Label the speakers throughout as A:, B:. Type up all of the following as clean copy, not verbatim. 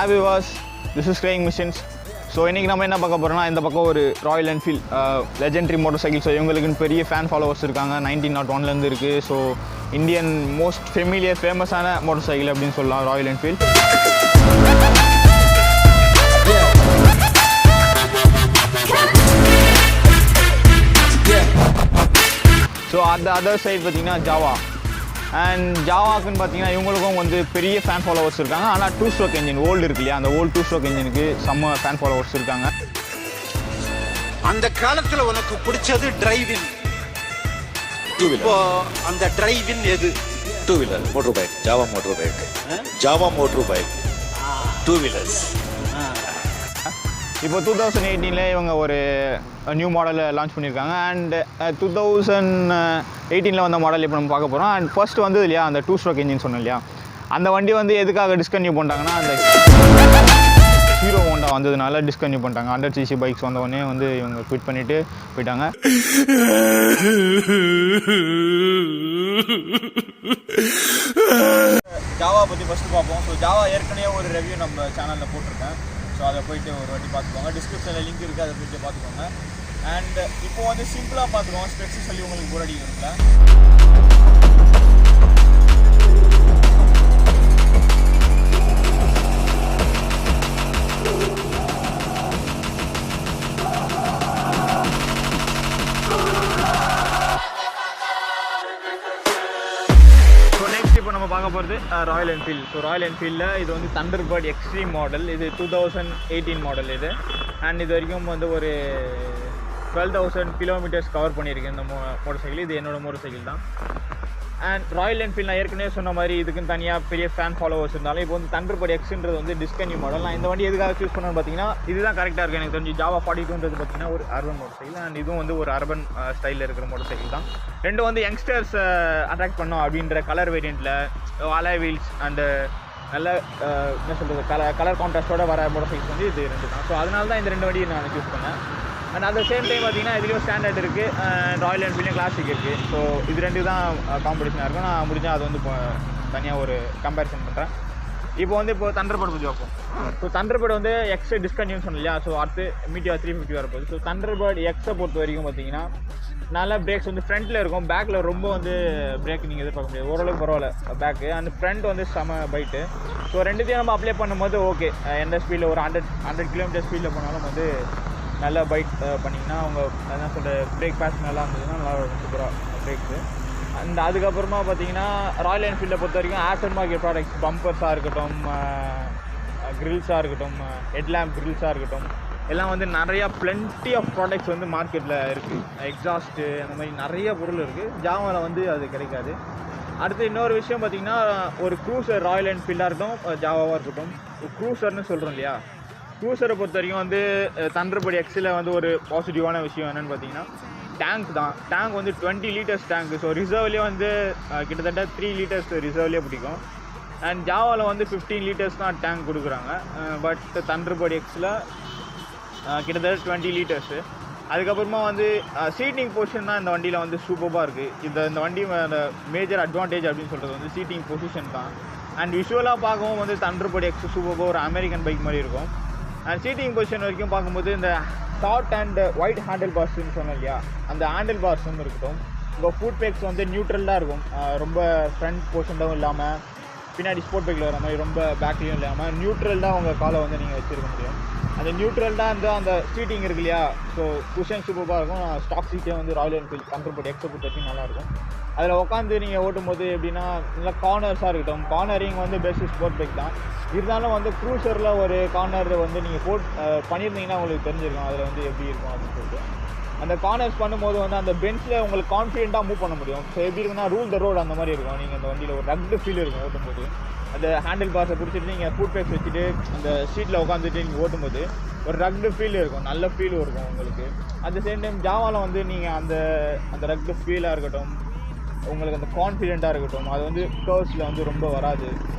A: Hi viewers, this is cravingmachines. So இன்னைக்கு நம்ம என்ன பார்க்க போறோம்னா இந்த பக்கம் ஒரு Royal Enfield legendary motor cycle. So இவங்களுக்கு பெரிய ஃபேன் ஃபாலோவர்ஸ் இருக்காங்க. 1901லேருந்து இருக்குது. ஸோ இந்தியன் மோஸ்ட் ஃபேமஸான மோட்டார் சைக்கிள் அப்படின்னு சொல்லலாம் ராயல் என்ஃபீல்ட். ஸோ அந்த அதர் சைடு பார்த்தீங்கன்னா ஜாவா. அண்ட் ஜாவாக்குன்னு பார்த்தீங்கன்னா இவங்களுக்கும் வந்து பெரிய ஃபேன் ஃபாலோவர்ஸ் இருக்காங்க. ஆனால் 2 ஸ்ட்ரோக் என்ஜின் ஓல்டு இருக்கு இல்லையா, அந்த ஓல்டு 2 ஸ்ட்ரோக் என்ஜினுக்கு செம்ம ஃபேன் ஃபாலோவர்ஸ் இருக்காங்க.
B: அந்த காலத்தில் உனக்கு பிடிச்சது டிரைவிங், இப்போ அந்த டிரைவிங் எது?
C: 2 wheeler motor bike, Java motor bike, Java motor bike 2 wheelers.
A: இப்போ 2018 இவங்க ஒரு நியூ மாடலை லான்ச் பண்ணியிருக்காங்க. அண்ட் 2018 வந்த மாடல் இப்போ நம்ம பார்க்க போகிறோம். அண்ட் ஃபர்ஸ்ட் வந்து இல்லையா அந்த 2 ஸ்ட்ரோக் என்ஜின் சொன்னோம் இல்லையா, அந்த வண்டி வந்து எதுக்காக டிஸ்கன்யூ பண்ணிட்டாங்கன்னா அந்த ஹீரோ ஹோண்டா வந்ததுனால டிஸ்கன்யூ பண்ணிட்டாங்க. 100cc பைக்ஸ் வந்தவொடனே வந்து இவங்க குவிட் பண்ணிவிட்டு போயிட்டாங்க. ஜாவா பற்றி ஃபஸ்ட்டு பார்ப்போம். ஸோ ஜாவா ஏற்கனவே ஒரு ரிவ்யூ நம்ம சேனலில் போட்டிருக்கேன். ஸோ அதை போய்ட்டு ஒரு வாட்டி பார்த்துக்கோங்க. டிஸ்கிரிப்ஷனில் லிங்க் இருக்குது, அதை போய்ட்டு பார்த்துக்கோங்க. அண்ட் இப்போ வந்து சிம்பிளாக பார்த்துக்கோங்க, ஸ்பெக்ஸ் சொல்லி உங்களுக்கு போர் அடிக்கிறதுல. இப்போ நம்ம பார்க்க போகிறது ராயல் என்ஃபீல்டு. ஸோ ராயல் என்ஃபீல்டில் இது வந்து தண்டர்பர்ட் எக்ஸ்ட்ரீம் மாடல். இது 2018 மாடல் இது. அண்ட் இது வரைக்கும் வந்து ஒரு 12,000 கிலோமீட்டர்ஸ் கவர் பண்ணியிருக்கேன் இந்த மோட்டர் சைக்கிள். இது என்னோடய மோட்டர் சைக்கிள் தான். அண்ட் ராயல் என்ஃபீல்டு நான் ஏற்கனவே சொன்ன மாதிரி இதுக்குன்னு தனியாக பெரிய ஃபேன் ஃபாலோவர்ஸ் இருந்தாலும் இப்போ வந்து தண்டர்பர்ட் எக்ஸ்ன்றது வந்து டிஸ்கன்யூ மாடல். நான் இந்த வண்டி எதுக்காக சூஸ் பண்ணணும்னு பார்த்தீங்கன்னா இதுதான் கரெக்டாக இருக்குது எனக்கு தெரிஞ்சு. JAWA42ன்றது பார்த்தீங்கன்னா ஒரு அர்பன் மோட்டர் சைக்கிள். அண்ட் இதுவும் வந்து ஒரு அர்பன் ஸ்டைலில் இருக்கிற மோட்டர் சைக்கிள் தான். ரெண்டும் வந்து யங்ஸ்டர்ஸ் அட்ராக்ட் பண்ணோம் அப்படின்ற கலர் வேரியண்ட்டில் அலாய் வீல்ஸ் அண்டு நல்ல என்ன சொல்கிறது கலர் கான்ட்ராஸ்டோட வர மோட்டர் சைக்கிள்ஸ் வந்து இது ரெண்டு தான். ஸோ அதனால தான் இந்த ரெண்டு வண்டியை நான் சூஸ் பண்ணேன். And at the same time பார்த்தீங்கன்னா இதுலேயும் ஸ்டாண்டர்ட் இருக்குது, ராயல் என்ஃபீல்ட்லேயும் கிளாசிக் இருக்குது. ஸோ இது ரெண்டு தான் காம்படிஷனாக இருக்கும். நான் முடிஞ்சால் அது வந்து இப்போ தனியாக ஒரு கம்பேரிசன் பண்ணுறேன். இப்போ தண்டர்பர்ட் பற்றி பார்ப்போம். ஸோ தண்டர்பர்ட் வந்து எக்ஸ் டிஸ்கன்யூ சொன்னோம் இல்லையா, ஸோ அடுத்து மீட்டியார் 350 வரப்போகுது. ஸோ தண்டர்பர்ட் எக்ஸை பொறுத்த வரைக்கும் பார்த்தீங்கன்னா நல்லா பிரேக்ஸ் வந்து ஃப்ரண்ட்டில் இருக்கும், பேக்கில் ரொம்ப வந்து பிரேக் நீங்கள் எதிர்பார்க்க முடியாது. ஓரளவுக்கு பரவாயில்ல பேக்கு. அண்ட் ஃப்ரண்ட் வந்து செம பைட்டு. ஸோ ரெண்டுத்தையும் நம்ம அப்ளை பண்ணும்போது ஓகே, எந்த ஸ்பீடில் ஒரு 100 கிலோமீட்டர் ஸ்பீடில் போனாலும் வந்து நல்லா பைக் பண்ணிங்கன்னா அவங்க என்ன சொல்கிற பிரேக் பேட்ச் நல்லா இருந்ததுன்னா நல்லா சூப்பராக பிரேக்ஸு. அண்ட் அதுக்கப்புறமா பார்த்தீங்கன்னா ராயல் என்ஃபீல்டை பொறுத்த வரைக்கும் ஆஃப்டர் மார்க்கெட் ப்ராடக்ட்ஸ், பம்பர்ஸாக இருக்கட்டும், கிரில்ஸாக இருக்கட்டும், ஹெட்லேம்ப் கிரில்ஸாக இருக்கட்டும், எல்லாம் வந்து நிறையா பிளென்டி ஆஃப் ப்ராடக்ட்ஸ் வந்து மார்க்கெட்டில் இருக்குது. எக்ஸாஸ்ட்டு அந்த மாதிரி நிறைய பொருள் இருக்குது. ஜாவாவில் வந்து அது கிடைக்காது. அடுத்து இன்னொரு விஷயம் பார்த்திங்கன்னா ஒரு க்ரூசர் ராயல் என்ஃபீல்டாக இருக்கட்டும் ஜாவாவாக இருக்கட்டும், க்ரூசர்னு சொல்கிறோம் இல்லையா, க்ரூசரை பொறுத்த வரைக்கும் வந்து தண்டர்பர்ட் எக்ஸில் வந்து ஒரு பாசிட்டிவான விஷயம் என்னென்னு பார்த்தீங்கன்னா டேங்க் தான். டேங்க் வந்து 20 லிட்டர்ஸ் டேங்க். ஸோ ரிசர்வ்லேயே வந்து கிட்டத்தட்ட 3 லிட்டர்ஸ் ரிசர்வ்லேயே பிடிக்கும். அண்ட் ஜாவாவில் வந்து 15 லிட்டர்ஸ் தான் டேங்க் கொடுக்குறாங்க. பட் தண்டர்பர்ட் எக்ஸில் கிட்டத்தட்ட 20 லிட்டர்ஸு. அதுக்கப்புறமா வந்து சீட்டிங் பொசிஷன் தான் இந்த வண்டியில் வந்து சூப்பராக இருக்குது. இந்த வண்டி மேஜர் அட்வான்டேஜ் அப்படின்னு சொல்கிறது வந்து சீட்டிங் பொசிஷன் தான். அண்ட் விஷுவலாக பார்க்கவும் வந்து தண்டர்பர்ட் எக்ஸ் சூப்பராக ஒரு அமெரிக்கன் பைக் மாதிரி இருக்கும். அண்ட் சீட்டிங் பொசிஷன் வரைக்கும் பார்க்கும்போது இந்த ஷார்ட் அண்ட் ஒயிட் ஹேண்டில் பார்ஸ்ன்னு சொன்னோம் இல்லையா, அந்த ஹேண்டில் பார்ஸ் வந்து இருக்கட்டும். இப்போ ஃபுட் பேக்ஸ் வந்து நியூட்ரலாக இருக்கும், ரொம்ப ஃப்ரண்ட் போர்ஷன்லும் இல்லாமல் பின்னாடி ஸ்போர்ட் பைக்கில் வர மாதிரி ரொம்ப பேக்லேயும் இல்லாமல் நியூட்ரல் தான் உங்கள் காலை வந்து நீங்கள் வச்சுருக்க முடியும். அந்த நியூட்ரல் தான் வந்து அந்த சீட்டிங் இருக்கு இல்லையா, ஸோ குஷன் சூப்பராக இருக்கும். ஸ்டாக் சீட்டே வந்து ராயல் என்ஃபீல்ட் தண்டர்பர்ட் எக்ஸை பொறுத்த வரைக்கும் நல்லாயிருக்கும். அதில் உட்காந்து நீங்கள் ஓட்டும் போது எப்படின்னா நல்லா கார்னர்ஸாக இருக்கட்டும், கார்னரிங் வந்து பெஸ்ட் ஸ்போர்ட் பைக் தான். இருந்தாலும் வந்து க்ரூசரில் ஒரு கார்னர் வந்து நீங்கள் பண்ணியிருந்தீங்கன்னா உங்களுக்கு தெரிஞ்சிருக்கும் அதில் வந்து எப்படி இருக்கும் அப்படின்னு சொல்லிட்டு. அந்த கார்னர்ஸ் பண்ணும்போது வந்து அந்த பெஞ்சில் உங்களுக்கு கான்ஃபிடென்ட்டாக மூவ் பண்ண முடியும். ஸோ எப்படி இருக்குன்னா ரூல் த ரோடு அந்த மாதிரி இருக்கும். நீங்கள் அந்த வண்டியில் ஒரு ரக்டு ஃபீல் இருக்கும் ஓட்டும்போது. அந்த ஹேண்டில் பார்ஸை பிடிச்சிட்டு நீங்கள் ஃபுட் பேக்ஸ் வச்சுட்டு அந்த சீட்டில் உட்காந்துட்டு நீங்கள் ஓட்டும்போது ஒரு ரக்டு ஃபீல் இருக்கும், நல்ல ஃபீல் இருக்கும் உங்களுக்கு. அட் த சேம் டைம் ஜாவாவில் வந்து நீங்கள் அந்த ரக்டு ஃபீலாக இருக்கட்டும், உங்களுக்கு அந்த கான்ஃபிடென்ட்டாக இருக்கட்டும், அது வந்து கர்வ்ஸில் வந்து ரொம்ப வராது.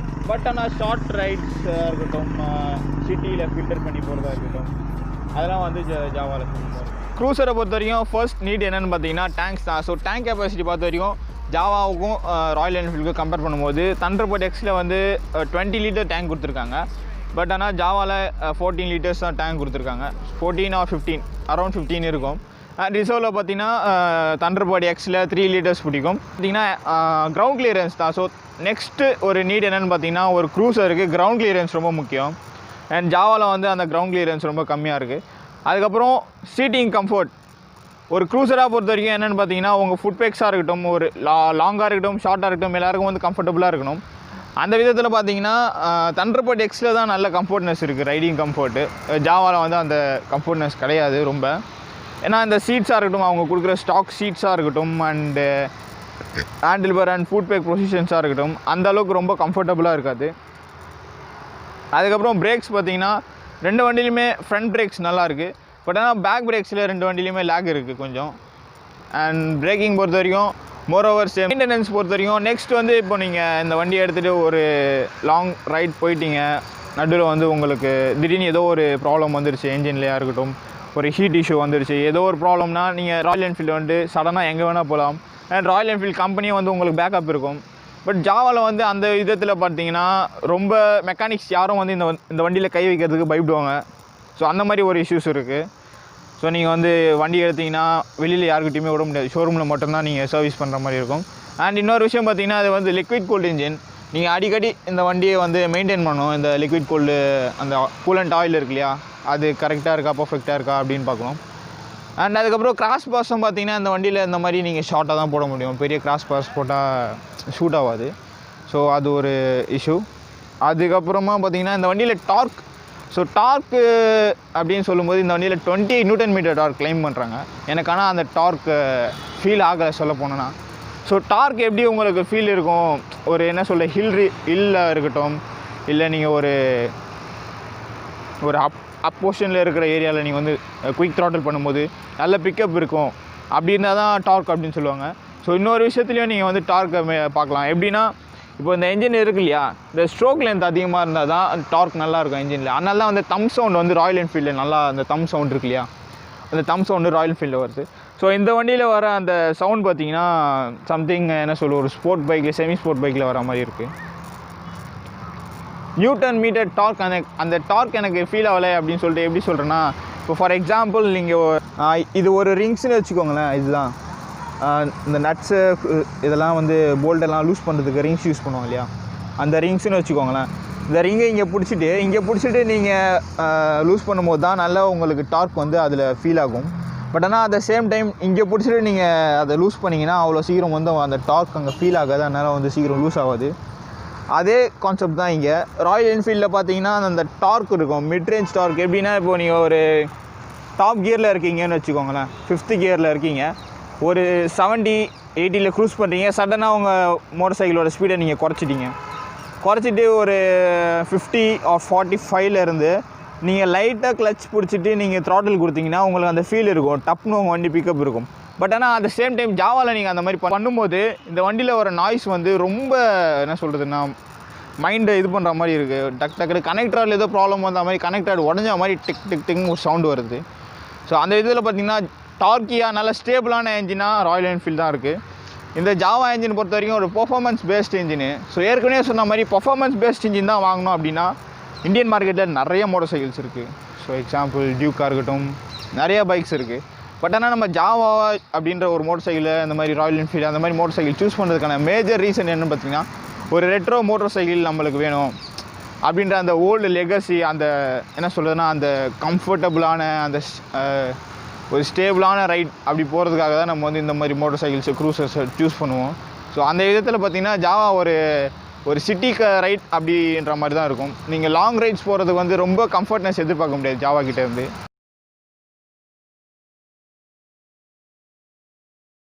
A: பட் ஆனால் ஷார்ட் ரைட்ஸாக இருக்கட்டும், சிட்டியில் ஃபில்டர் பண்ணி போகிறதா இருக்கட்டும், அதெல்லாம் வந்து ஜாவாவில் சொல்லுவோம். க்ரூசரை பொறுத்த வரைக்கும் ஃபர்ஸ்ட் நீட் என்னென்னு பார்த்தீங்கன்னா டேங்க்ஸ் தான். ஸோ டேங்க் கெப்பாசிட்டி பார்த்த வரைக்கும் ஜாவாவுக்கும் ராயல் என்ஃபீல்டுக்கும் கம்பேர் பண்ணும்போது தண்டர்பர்ட் எக்ஸில் வந்து 20 லிட்டர் டேங்க் கொடுத்துருக்காங்க. பட் ஆனால் ஜாவாவில் 14 liters தான் டேங்க் கொடுத்துருக்காங்க. 14 or 15 அரௌண்ட் 15 இருக்கும். அண்ட் ரிசர்வில் பார்த்தீங்கன்னா தண்டர்பர்ட் எக்ஸில் 3 liters பிடிக்கும். பார்த்தீங்கன்னா கிரவுண்ட் கிளியரன்ஸ் தான். ஸோ நெக்ஸ்ட்டு ஒரு நீட் என்னென்னு பார்த்தீங்கன்னா ஒரு க்ரூசருக்கு கிரவுண்ட் கிளியரன்ஸ் ரொம்ப முக்கியம். அண்ட் ஜாவாவில் வந்து அந்த கிரவுண்ட் கிளியரன்ஸ் ரொம்ப கம்மியாக இருக்குது. அதுக்கப்புறம் சீட்டிங் கம்ஃபர்ட். ஒரு க்ரூசராக பொறுத்த வரைக்கும் என்னென்னு பார்த்தீங்கன்னா உங்கள் ஃபுட் பேக்ஸாக இருக்கட்டும், ஒரு லாங்காக இருக்கட்டும், ஷார்ட்டாக இருக்கட்டும், எல்லாருக்கும் வந்து கம்ஃபர்டபுளாக இருக்கணும். அந்த விதத்தில் பார்த்தீங்கன்னா தண்டர்பர்ட் எக்ஸில் தான் நல்ல கம்ஃபர்ட்னஸ் இருக்குது, ரைடிங் கம்ஃபர்ட்டு. ஜாவாவில் வந்து அந்த கம்ஃபர்ட்னஸ் கிடையாது ரொம்ப. ஏன்னா இந்த சீட்ஸாக இருக்கட்டும், அவங்க கொடுக்குற ஸ்டாக் சீட்ஸாக இருக்கட்டும், and handle bar and foot peg பொசிஷன்ஸாக இருக்கட்டும், அந்த அளவுக்கு ரொம்ப கம்ஃபர்டபுளாக இருக்காது. அதுக்கப்புறம் பிரேக்ஸ் பார்த்தீங்கன்னா 2 வண்டிலையுமே ஃப்ரண்ட் பிரேக்ஸ் நல்லாயிருக்கு. பட் ஆனால் பேக் பிரேக்ஸில் 2 வண்டிலையுமே லேக் இருக்குது கொஞ்சம். அண்ட் பிரேக்கிங் பொறுத்த வரைக்கும் மோரோவர் சேம். மெயின்டெனன்ஸ் பொறுத்த வரைக்கும் நெக்ஸ்ட் வந்து இப்போ நீங்கள் இந்த வண்டியை எடுத்துகிட்டு ஒரு லாங் ரைட் போயிட்டீங்க, நடுவில் வந்து உங்களுக்கு திடீர்னு ஏதோ ஒரு ப்ராப்ளம் வந்துருச்சு, என்ஜின்லேயா இருக்கட்டும், ஒரு ஹீட் இஷ்யூ வந்துருச்சு, ஏதோ ஒரு ப்ராப்ளம்னா நீங்கள் ராயல் என்ஃபீல்டு வந்து சடனாக எங்கே வேணால் போகலாம். அண்ட் ராயல் என்ஃபீல்டு கம்பெனியும் வந்து உங்களுக்கு பேக்கப் இருக்கும். பட் ஜாவாவில் வந்து அந்த விதத்தில் பார்த்தீங்கன்னா ரொம்ப மெக்கானிக்ஸ் யாரும் வந்து இந்த வண்டியில் கை வைக்கிறதுக்கு பயப்படுவாங்க. ஸோ அந்த மாதிரி ஒரு இஷ்யூஸ் இருக்குது. ஸோ நீங்கள் வந்து வண்டி எடுத்திங்கன்னா வெளியில் யாருக்கிட்டையுமே விட முடியாது, ஷோரூமில் மட்டும்தான் நீங்கள் சர்வீஸ் பண்ணுற மாதிரி இருக்கும். அண்ட் இன்னொரு விஷயம் பார்த்தீங்கன்னா அது வந்து லிக்விட் கூல்டு இன்ஜின். நீங்கள் அடிக்கடி இந்த வண்டியை வந்து மெயின்டைன் பண்ணணும். இந்த லிக்விட் கூல்டு அந்த கூலண்ட் ஆயில் இருக்கு இல்லையா, அது கரெக்டாக இருக்கா, பர்ஃபெக்டாக இருக்கா அப்படின்னு பார்க்கணும். அண்ட் அதுக்கப்புறம் கிராஸ் பாஸும் பார்த்தீங்கன்னா இந்த வண்டியில் இந்த மாதிரி நீங்கள் ஷார்ட்டாக தான் போட முடியும், பெரிய கிராஸ் பாஸ் போட்டால் ஷூட் ஆகாது. ஸோ அது ஒரு இஷ்யூ. அதுக்கப்புறமா பார்த்தீங்கன்னா இந்த வண்டியில் டார்க். ஸோ டார்க்கு அப்படின்னு சொல்லும்போது இந்த வண்டியில் 20 Nm டார்க் கிளைம் பண்ணுறாங்க. எனக்கு ஆனால் அந்த டார்க் ஃபீல் ஆகலை சொல்ல போனோன்னா. ஸோ டார்க் எப்படி உங்களுக்கு ஃபீல் இருக்கும், ஒரு என்ன சொல்ல ஹில்லில் இருக்கட்டும், இல்லை நீங்கள் ஒரு அப் போர்ஷனில் இருக்கிற ஏரியாவில் நீங்கள் வந்து குயிக் த்ராட்டில் பண்ணும்போது நல்ல பிக்கப் இருக்கும். அப்படி இருந்தால் தான் டார்க் அப்படின்னு சொல்லுவாங்க. ஸோ இன்னொரு விஷயத்துலையும் நீங்கள் வந்து டார்க்கை பார்க்கலாம். எப்படின்னா இப்போ இந்த என்ஜின் இருக்கு இல்லையா, இந்த ஸ்ட்ரோக் லென்த் அதிகமாக இருந்தால் தான் டார்க் நல்லாயிருக்கும் என்ஜினில். அதனால தான் வந்து தம் சவுண்ட் வந்து ராயல் என்ஃபீல்டில் நல்லா அந்த தம் சவுண்ட் இருக்கு இல்லையா, அந்த தம் சவுண்டு ராயல் என்ஃபீல்டில் வருது. ஸோ இந்த வண்டியில் வர அந்த சவுண்ட் பார்த்தீங்கன்னா சம்திங் என்ன சொல்லுவோம், ஒரு ஸ்போர்ட் பைக்கில் செமி ஸ்போர்ட் பைக்கில் வர மாதிரி இருக்குது. நியூட்டன் மீட்டர் டார்க், அந்த டார்க் எனக்கு ஃபீல் ஆகலை அப்படின்னு சொல்லிட்டு எப்படி சொல்கிறேன்னா, இப்போ ஃபார் எக்ஸாம்பிள் நீங்கள் இது ஒரு ரிங்ஸ்னு வச்சுக்கோங்களேன். இதுதான் இந்த நட்ஸு இதெல்லாம் வந்து போல்டெல்லாம் லூஸ் பண்ணுறதுக்கு ரிங்ஸ் யூஸ் பண்ணுவோம் இல்லையா, அந்த ரிங்ஸ்னு வச்சுக்கோங்களேன். இந்த ரிங்கை இங்கே பிடிச்சிட்டு நீங்கள் லூஸ் பண்ணும்போது தான் நல்லா உங்களுக்கு டார்க் வந்து அதில் ஃபீல் ஆகும். பட் ஆனால் அட் த சேம் டைம் இங்கே பிடிச்சிட்டு நீங்கள் அதை லூஸ் பண்ணிங்கன்னா அவ்வளோ சீக்கிரம் வந்து அந்த டார்க் அங்கே ஃபீல் ஆகாது, அதனால் வந்து சீக்கிரம் லூஸ் ஆகாது. அதே கான்செப்ட் தான் இங்கே ராயல் என்ஃபீல்டில் பார்த்தீங்கன்னா அந்த டார்க் இருக்கும், மிட் ரேஞ்ச் டார்க். எப்படின்னா இப்போ நீங்கள் ஒரு டாப் கியரில் இருக்கீங்கன்னு வச்சுக்கோங்களேன், 5th கியரில் இருக்கீங்க, ஒரு 70-80 க்ரூஸ் பண்ணுறீங்க, சடனாக உங்கள் மோட்டர் சைக்கிளோட ஸ்பீடை நீங்கள் குறைச்சிட்டு ஒரு 50 or 45 இருந்து நீங்கள் லைட்டாக கிளச் பிடிச்சிட்டு நீங்கள் த்ராட்டில் கொடுத்தீங்கன்னா உங்களுக்கு அந்த ஃபீல் இருக்கும், டப்னு உங்கள் வண்டி பிக்கப் இருக்கும். பட் ஆனால் அட் த சேம் டைம் ஜாவாவில் நீங்கள் அந்த மாதிரி பண்ணும்போது இந்த வண்டியில் வர நாய்ஸ் வந்து ரொம்ப என்ன சொல்கிறதுன்னா மைண்டை இது பண்ணுற மாதிரி இருக்குது. டக்கு கனெக்டரில் ஏதோ ப்ராப்ளம் வந்த மாதிரி, கனெக்டர் உடஞ்ச மாதிரி டிக் ஒரு சவுண்டு வருது. ஸோ அந்த இதில் பார்த்திங்கன்னா டார்க்கியாக நல்ல ஸ்டேபிளான என்ஜினாக ராயல் என்ஃபீல்டு தான் இருக்குது. இந்த ஜாவா என்ஜின் பொறுத்த வரைக்கும் ஒரு பெர்ஃபார்மன்ஸ் பேஸ்ட் இன்ஜின். ஸோ ஏற்கனவே சொன்ன மாதிரி பெர்ஃபார்மன்ஸ் பேஸ்ட் இன்ஜின் தான் வாங்கணும் அப்படின்னா இந்தியன் மார்க்கெட்டில் நிறைய மோட்டர் சைக்கிள்ஸ் இருக்குது. ஸோ எக்ஸாம்பிள் டியூக்காக இருக்கட்டும், நிறைய பைக்ஸ் இருக்குது. பட் ஆனால் நம்ம ஜாவா அப்படின்ற ஒரு மோட்டர் சைக்கிள், இந்த மாதிரி ராயல் என்ஃபீல்டு அந்த மாதிரி மோட்டர் சைக்கிள் சூஸ் பண்ணுறதுக்கான மேஜர் ரீசன் என்னென்னு பார்த்தீங்கன்னா, ஒரு ரெட்ரோ மோட்டர் சைக்கிள் நம்மளுக்கு வேணும் அப்படின்ற அந்த ஓல்டு லெகசி, அந்த என்ன சொல்கிறதுனா அந்த கம்ஃபர்டபுளான அந்த ஒரு ஸ்டேபிளான ரைட் அப்படி போகிறதுக்காக தான் நம்ம வந்து இந்த மாதிரி மோட்டர் சைக்கிள்ஸு க்ரூசர்ஸ் சூஸ் பண்ணுவோம். ஸோ அந்த விதத்தில் பார்த்திங்கன்னா ஜாவா ஒரு சிட்டிக்கு ரைட் அப்படின்ற மாதிரி தான் இருக்கும். நீங்கள் லாங் ரைட்ஸ் போகிறதுக்கு வந்து ரொம்ப கம்ஃபர்ட்னஸ் எதிர்பார்க்க முடியாது ஜாவா கிட்டேருந்து.